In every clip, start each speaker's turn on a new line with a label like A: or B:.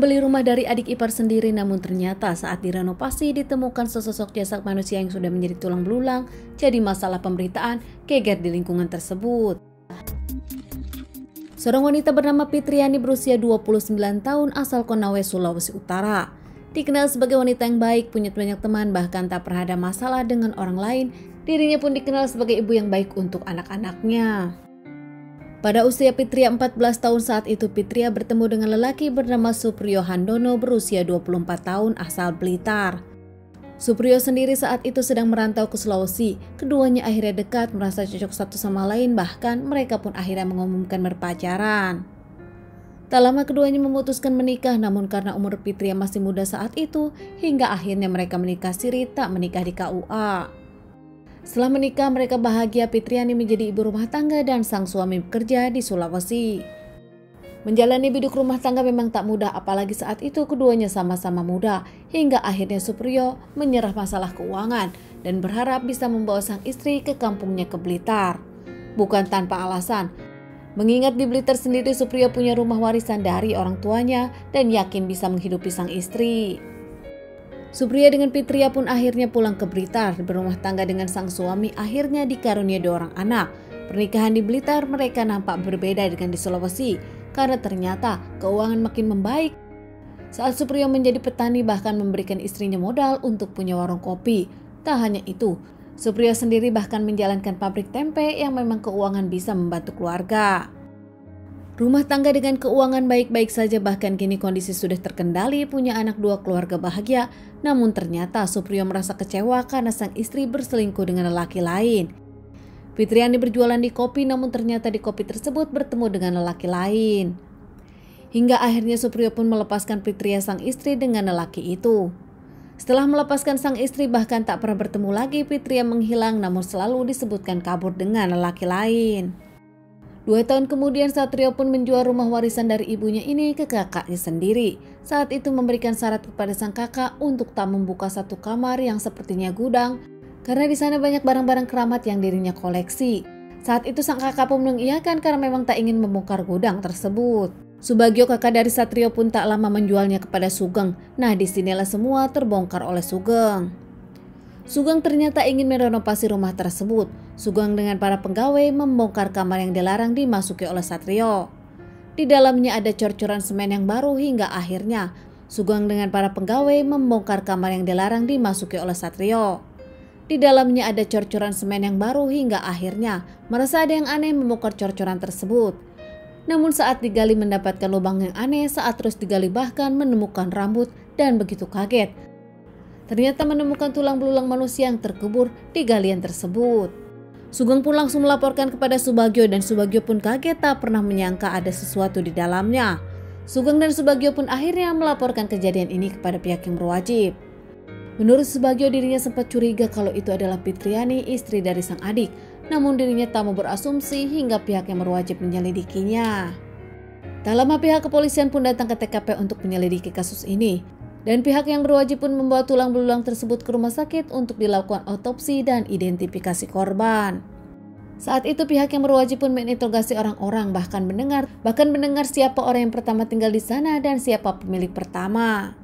A: Beli rumah dari adik ipar sendiri, namun ternyata saat direnovasi ditemukan sesosok jasad manusia yang sudah menjadi tulang belulang, jadi masalah pemberitaan geger di lingkungan tersebut. Seorang wanita bernama Fitriani berusia 29 tahun asal Konawe, Sulawesi Utara. Dikenal sebagai wanita yang baik, punya banyak teman, bahkan tak pernah ada masalah dengan orang lain. Dirinya pun dikenal sebagai ibu yang baik untuk anak-anaknya. Pada usia Fitria 14 tahun saat itu, Fitria bertemu dengan lelaki bernama Supriyo Handono berusia 24 tahun asal Blitar. Supriyo sendiri saat itu sedang merantau ke Sulawesi. Keduanya akhirnya dekat, merasa cocok satu sama lain, bahkan mereka pun akhirnya mengumumkan berpacaran. Tak lama keduanya memutuskan menikah, namun karena umur Fitria masih muda saat itu, hingga akhirnya mereka menikah siri tak menikah di KUA. Setelah menikah, mereka bahagia. Fitriani menjadi ibu rumah tangga dan sang suami bekerja di Sulawesi. Menjalani biduk rumah tangga memang tak mudah, apalagi saat itu keduanya sama-sama muda, hingga akhirnya Supriyo menyerah masalah keuangan dan berharap bisa membawa sang istri ke kampungnya ke Blitar. Bukan tanpa alasan, mengingat di Blitar sendiri Supriyo punya rumah warisan dari orang tuanya dan yakin bisa menghidupi sang istri. Supriyo dengan Fitria pun akhirnya pulang ke Blitar, berumah tangga dengan sang suami, akhirnya dikaruniai 2 orang anak. Pernikahan di Blitar mereka nampak berbeda dengan di Sulawesi, karena ternyata keuangan makin membaik. Saat Supriyo menjadi petani bahkan memberikan istrinya modal untuk punya warung kopi. Tak hanya itu, Supriyo sendiri bahkan menjalankan pabrik tempe yang memang keuangan bisa membantu keluarga. Rumah tangga dengan keuangan baik-baik saja, bahkan kini kondisi sudah terkendali, punya anak 2, keluarga bahagia. Namun ternyata Supriyo merasa kecewa karena sang istri berselingkuh dengan lelaki lain. Fitriani berjualan di kopi, namun ternyata di kopi tersebut bertemu dengan lelaki lain. Hingga akhirnya Supriyo pun melepaskan Fitria sang istri dengan lelaki itu. Setelah melepaskan sang istri bahkan tak pernah bertemu lagi, Fitria menghilang namun selalu disebutkan kabur dengan lelaki lain. 2 tahun kemudian Satrio pun menjual rumah warisan dari ibunya ini ke kakaknya sendiri. Saat itu memberikan syarat kepada sang kakak untuk tak membuka satu kamar yang sepertinya gudang, karena di sana banyak barang-barang keramat yang dirinya koleksi. Saat itu sang kakak pun mengiyakan karena memang tak ingin membongkar gudang tersebut. Subagio, kakak dari Satrio, pun tak lama menjualnya kepada Sugeng. Nah, disinilah semua terbongkar oleh Sugeng. Sugeng ternyata ingin merenovasi rumah tersebut. Sugeng dengan para pegawai membongkar kamar yang dilarang dimasuki oleh Satrio. Di dalamnya ada cor-coran semen yang baru, hingga akhirnya Sugeng dengan para pegawai membongkar kamar yang dilarang dimasuki oleh Satrio. Di dalamnya ada cor-coran semen yang baru, hingga akhirnya merasa ada yang aneh membongkar cor-coran tersebut. Namun saat digali mendapatkan lubang yang aneh, saat terus digali bahkan menemukan rambut dan begitu kaget. Ternyata menemukan tulang belulang manusia yang terkubur di galian tersebut. Sugeng pun langsung melaporkan kepada Subagio dan Subagio pun kaget, tak pernah menyangka ada sesuatu di dalamnya. Sugeng dan Subagio pun akhirnya melaporkan kejadian ini kepada pihak yang berwajib. Menurut Subagio, dirinya sempat curiga kalau itu adalah Fitriani, istri dari sang adik. Namun dirinya tak mau berasumsi hingga pihak yang berwajib menyelidikinya. Tak lama pihak kepolisian pun datang ke TKP untuk menyelidiki kasus ini. Dan pihak yang berwajib pun membawa tulang belulang tersebut ke rumah sakit untuk dilakukan otopsi dan identifikasi korban. Saat itu pihak yang berwajib pun menginterogasi orang-orang, bahkan mendengar siapa orang yang pertama tinggal di sana dan siapa pemilik pertama.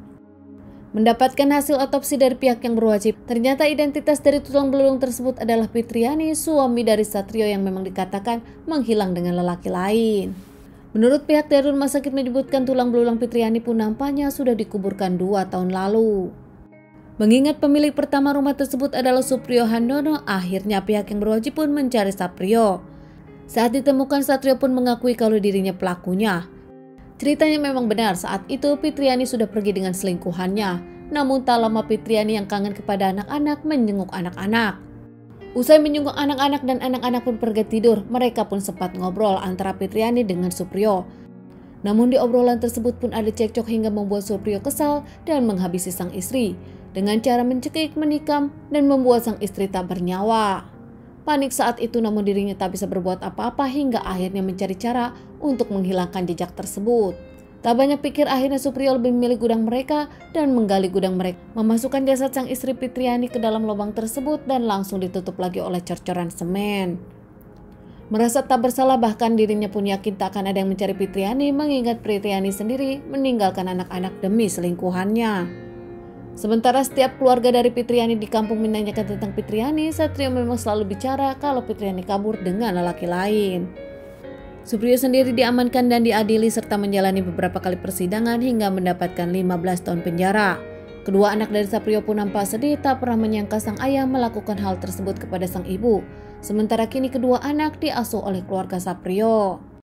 A: Mendapatkan hasil otopsi dari pihak yang berwajib, ternyata identitas dari tulang belulang tersebut adalah Fitriani, suami dari Satrio yang memang dikatakan menghilang dengan lelaki lain. Menurut pihak dari rumah sakit menyebutkan tulang belulang Fitriani pun nampaknya sudah dikuburkan 2 tahun lalu. Mengingat pemilik pertama rumah tersebut adalah Supriyo Handono, akhirnya pihak yang berwajib pun mencari Satrio. Saat ditemukan, Satrio pun mengakui kalau dirinya pelakunya. Ceritanya memang benar, saat itu Fitriani sudah pergi dengan selingkuhannya. Namun tak lama Fitriani yang kangen kepada anak-anak menjenguk anak-anak. Usai menjenguk anak-anak dan anak-anak pun pergi tidur, mereka pun sempat ngobrol antara Fitriani dengan Supriyo. Namun di obrolan tersebut pun ada cekcok hingga membuat Supriyo kesal dan menghabisi sang istri dengan cara mencekik, menikam, dan membuat sang istri tak bernyawa. Panik saat itu, namun dirinya tak bisa berbuat apa-apa hingga akhirnya mencari cara untuk menghilangkan jejak tersebut. Tak banyak pikir, akhirnya Supriyo lebih memilih gudang mereka dan menggali gudang mereka, memasukkan jasad sang istri Fitriani ke dalam lubang tersebut dan langsung ditutup lagi oleh cor-coran semen. Merasa tak bersalah, bahkan dirinya pun yakin tak akan ada yang mencari Fitriani, mengingat Fitriani sendiri meninggalkan anak-anak demi selingkuhannya. Sementara setiap keluarga dari Fitriani di kampung menanyakan tentang Fitriani, Satrio memang selalu bicara kalau Fitriani kabur dengan lelaki lain. Supriyo sendiri diamankan dan diadili serta menjalani beberapa kali persidangan hingga mendapatkan 15 tahun penjara. Kedua anak dari Saprio pun nampak sedih, tak pernah menyangka sang ayah melakukan hal tersebut kepada sang ibu. Sementara kini kedua anak diasuh oleh keluarga Saprio.